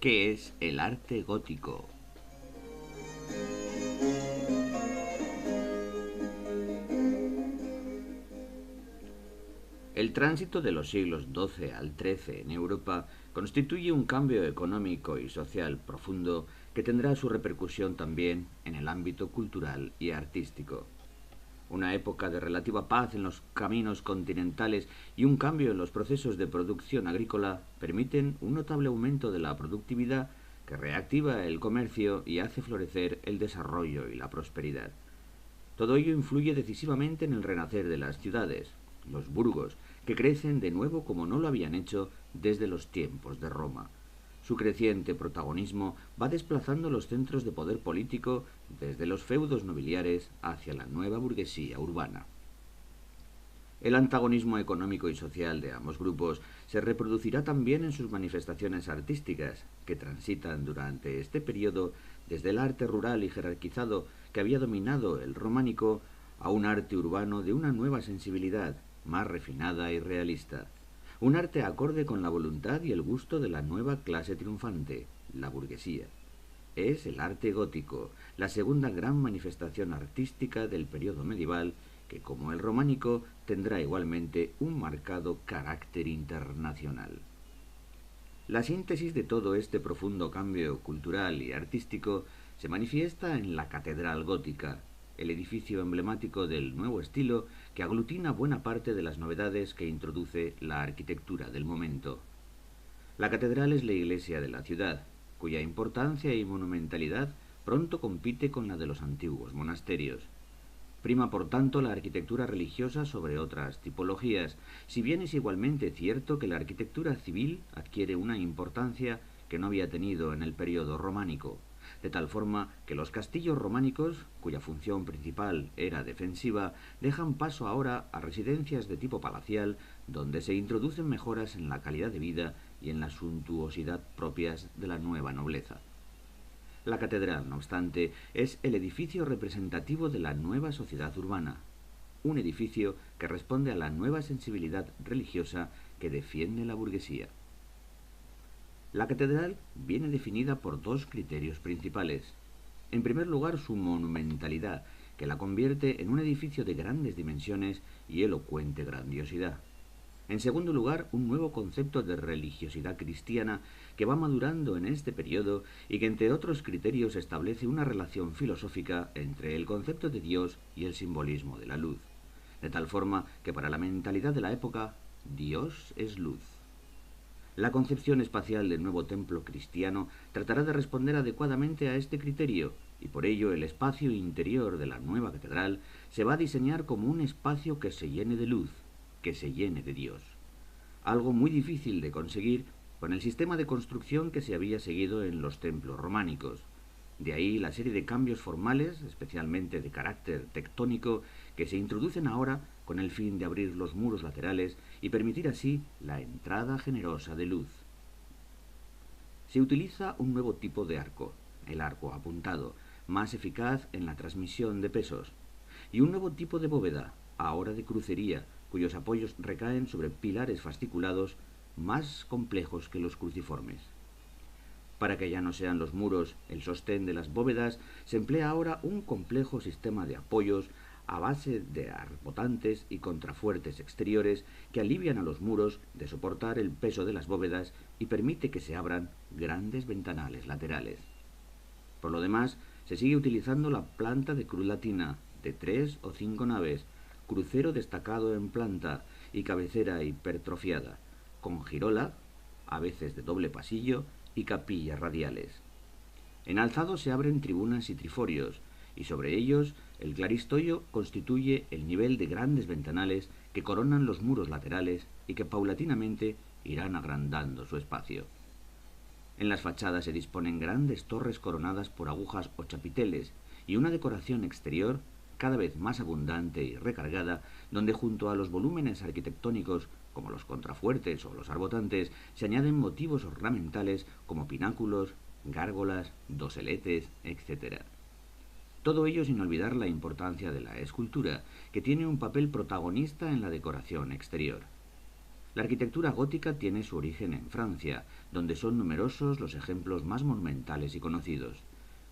¿Qué es el arte gótico? El tránsito de los siglos XII al XIII en Europa constituye un cambio económico y social profundo que tendrá su repercusión también en el ámbito cultural y artístico. Una época de relativa paz en los caminos continentales y un cambio en los procesos de producción agrícola permiten un notable aumento de la productividad que reactiva el comercio y hace florecer el desarrollo y la prosperidad. Todo ello influye decisivamente en el renacer de las ciudades, los burgos, que crecen de nuevo como no lo habían hecho desde los tiempos de Roma. Su creciente protagonismo va desplazando los centros de poder político desde los feudos nobiliares hacia la nueva burguesía urbana. El antagonismo económico y social de ambos grupos se reproducirá también en sus manifestaciones artísticas, que transitan durante este periodo desde el arte rural y jerarquizado que había dominado el románico a un arte urbano de una nueva sensibilidad, más refinada y realista. Un arte acorde con la voluntad y el gusto de la nueva clase triunfante, la burguesía. Es el arte gótico, la segunda gran manifestación artística del periodo medieval, que como el románico tendrá igualmente un marcado carácter internacional. La síntesis de todo este profundo cambio cultural y artístico se manifiesta en la Catedral Gótica, el edificio emblemático del nuevo estilo que aglutina buena parte de las novedades que introduce la arquitectura del momento. La catedral es la iglesia de la ciudad, cuya importancia y monumentalidad pronto compite con la de los antiguos monasterios. Prima por tanto la arquitectura religiosa sobre otras tipologías, si bien es igualmente cierto que la arquitectura civil adquiere una importancia que no había tenido en el periodo románico, de tal forma que los castillos románicos, cuya función principal era defensiva, dejan paso ahora a residencias de tipo palacial, donde se introducen mejoras en la calidad de vida y en la suntuosidad propias de la nueva nobleza. La catedral, no obstante, es el edificio representativo de la nueva sociedad urbana, un edificio que responde a la nueva sensibilidad religiosa que defiende la burguesía. La catedral viene definida por dos criterios principales. En primer lugar, su monumentalidad, que la convierte en un edificio de grandes dimensiones y elocuente grandiosidad. En segundo lugar, un nuevo concepto de religiosidad cristiana que va madurando en este periodo y que entre otros criterios establece una relación filosófica entre el concepto de Dios y el simbolismo de la luz, de tal forma que para la mentalidad de la época, Dios es luz. La concepción espacial del nuevo templo cristiano tratará de responder adecuadamente a este criterio, y por ello el espacio interior de la nueva catedral se va a diseñar como un espacio que se llene de luz, que se llene de Dios. Algo muy difícil de conseguir con el sistema de construcción que se había seguido en los templos románicos. De ahí la serie de cambios formales, especialmente de carácter tectónico, que se introducen ahora con el fin de abrir los muros laterales y permitir así la entrada generosa de luz. Se utiliza un nuevo tipo de arco, el arco apuntado, más eficaz en la transmisión de pesos, y un nuevo tipo de bóveda, ahora de crucería, cuyos apoyos recaen sobre pilares fasciculados más complejos que los cruciformes. Para que ya no sean los muros el sostén de las bóvedas, se emplea ahora un complejo sistema de apoyos a base de arbotantes y contrafuertes exteriores que alivian a los muros de soportar el peso de las bóvedas y permite que se abran grandes ventanales laterales. Por lo demás, se sigue utilizando la planta de cruz latina, de 3 o 5 naves, crucero destacado en planta y cabecera hipertrofiada, con girola, a veces de doble pasillo, y capillas radiales. En alzado se abren tribunas y triforios, y sobre ellos el claristoyo constituye el nivel de grandes ventanales que coronan los muros laterales y que paulatinamente irán agrandando su espacio. En las fachadas se disponen grandes torres coronadas por agujas o chapiteles y una decoración exterior cada vez más abundante y recargada, donde junto a los volúmenes arquitectónicos como los contrafuertes o los arbotantes se añaden motivos ornamentales como pináculos, gárgolas, doseletes, etc. Todo ello sin olvidar la importancia de la escultura, que tiene un papel protagonista en la decoración exterior. La arquitectura gótica tiene su origen en Francia, donde son numerosos los ejemplos más monumentales y conocidos.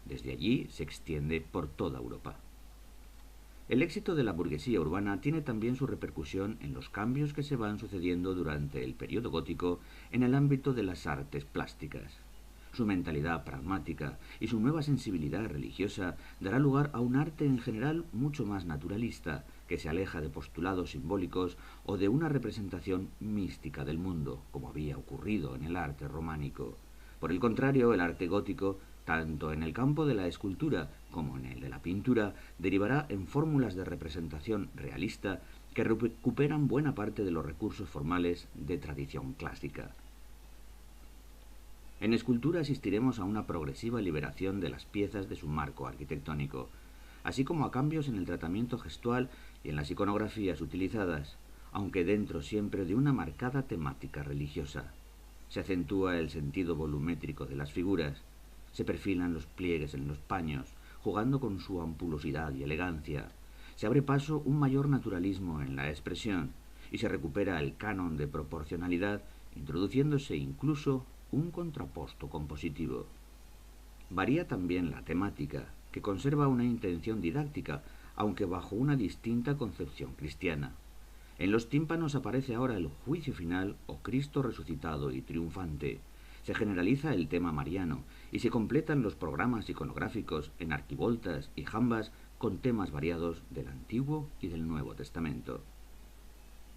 Desde allí se extiende por toda Europa. El éxito de la burguesía urbana tiene también su repercusión en los cambios que se van sucediendo durante el periodo gótico en el ámbito de las artes plásticas. Su mentalidad pragmática y su nueva sensibilidad religiosa dará lugar a un arte en general mucho más naturalista, que se aleja de postulados simbólicos o de una representación mística del mundo, como había ocurrido en el arte románico. Por el contrario, el arte gótico, tanto en el campo de la escultura como en el de la pintura, derivará en fórmulas de representación realista que recuperan buena parte de los recursos formales de tradición clásica. En escultura asistiremos a una progresiva liberación de las piezas de su marco arquitectónico, así como a cambios en el tratamiento gestual y en las iconografías utilizadas, aunque dentro siempre de una marcada temática religiosa. Se acentúa el sentido volumétrico de las figuras, se perfilan los pliegues en los paños, jugando con su ampulosidad y elegancia. Se abre paso un mayor naturalismo en la expresión y se recupera el canon de proporcionalidad, introduciéndose incluso un contraposto compositivo. Varía también la temática, que conserva una intención didáctica, aunque bajo una distinta concepción cristiana. En los tímpanos aparece ahora el juicio final o Cristo resucitado y triunfante. Se generaliza el tema mariano y se completan los programas iconográficos en arquivoltas y jambas con temas variados del Antiguo y del Nuevo Testamento.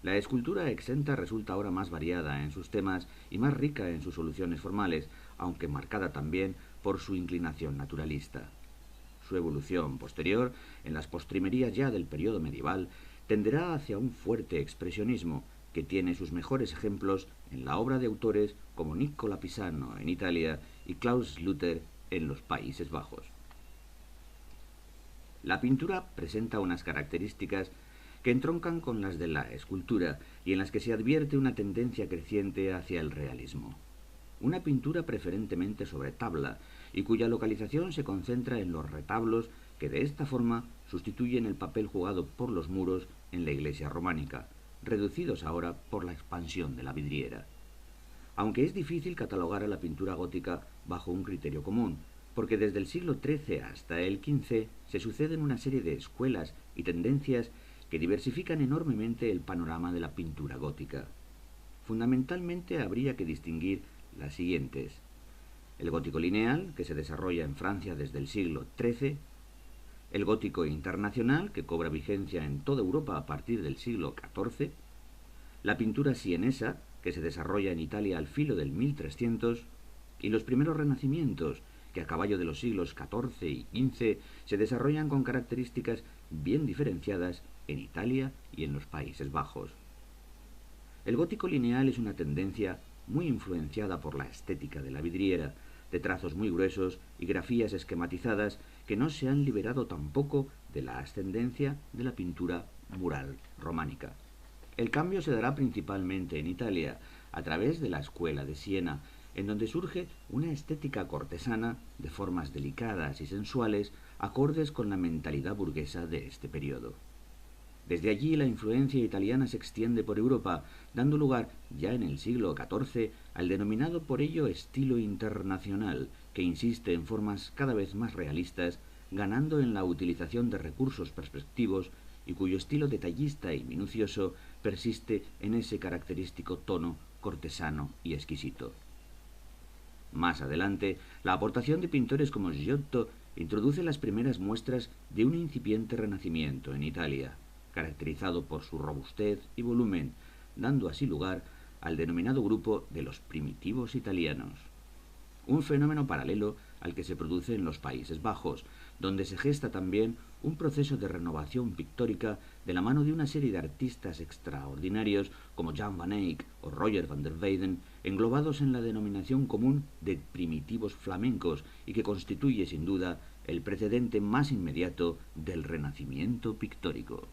La escultura exenta resulta ahora más variada en sus temas y más rica en sus soluciones formales, aunque marcada también por su inclinación naturalista. Su evolución posterior, en las postrimerías ya del periodo medieval, tenderá hacia un fuerte expresionismo, que tiene sus mejores ejemplos en la obra de autores como Nicola Pisano en Italia y Klaus Sluter en los Países Bajos. La pintura presenta unas características que entroncan con las de la escultura y en las que se advierte una tendencia creciente hacia el realismo. Una pintura preferentemente sobre tabla y cuya localización se concentra en los retablos que de esta forma sustituyen el papel jugado por los muros en la iglesia románica, reducidos ahora por la expansión de la vidriera. Aunque es difícil catalogar a la pintura gótica bajo un criterio común, porque desde el siglo XIII hasta el XV se suceden una serie de escuelas y tendencias que diversifican enormemente el panorama de la pintura gótica. Fundamentalmente habría que distinguir las siguientes: el gótico lineal, que se desarrolla en Francia desde el siglo XIII, el gótico internacional, que cobra vigencia en toda Europa a partir del siglo XIV, la pintura sienesa, que se desarrolla en Italia al filo del 1300, y los primeros renacimientos, que a caballo de los siglos XIV y XV se desarrollan con características bien diferenciadas en Italia y en los Países Bajos. El gótico lineal es una tendencia muy influenciada por la estética de la vidriera, de trazos muy gruesos y grafías esquematizadas que no se han liberado tampoco de la ascendencia de la pintura mural románica. El cambio se dará principalmente en Italia, a través de la Escuela de Siena, en donde surge una estética cortesana de formas delicadas y sensuales, acordes con la mentalidad burguesa de este periodo. Desde allí la influencia italiana se extiende por Europa, dando lugar, ya en el siglo XIV, al denominado por ello estilo internacional, que insiste en formas cada vez más realistas, ganando en la utilización de recursos perspectivos y cuyo estilo detallista y minucioso persiste en ese característico tono cortesano y exquisito. Más adelante, la aportación de pintores como Giotto introduce las primeras muestras de un incipiente renacimiento en Italia, caracterizado por su robustez y volumen, dando así lugar al denominado grupo de los primitivos italianos. Un fenómeno paralelo al que se produce en los Países Bajos, donde se gesta también un proceso de renovación pictórica de la mano de una serie de artistas extraordinarios como Jan van Eyck o Roger van der Weyden, englobados en la denominación común de primitivos flamencos y que constituye sin duda el precedente más inmediato del Renacimiento pictórico.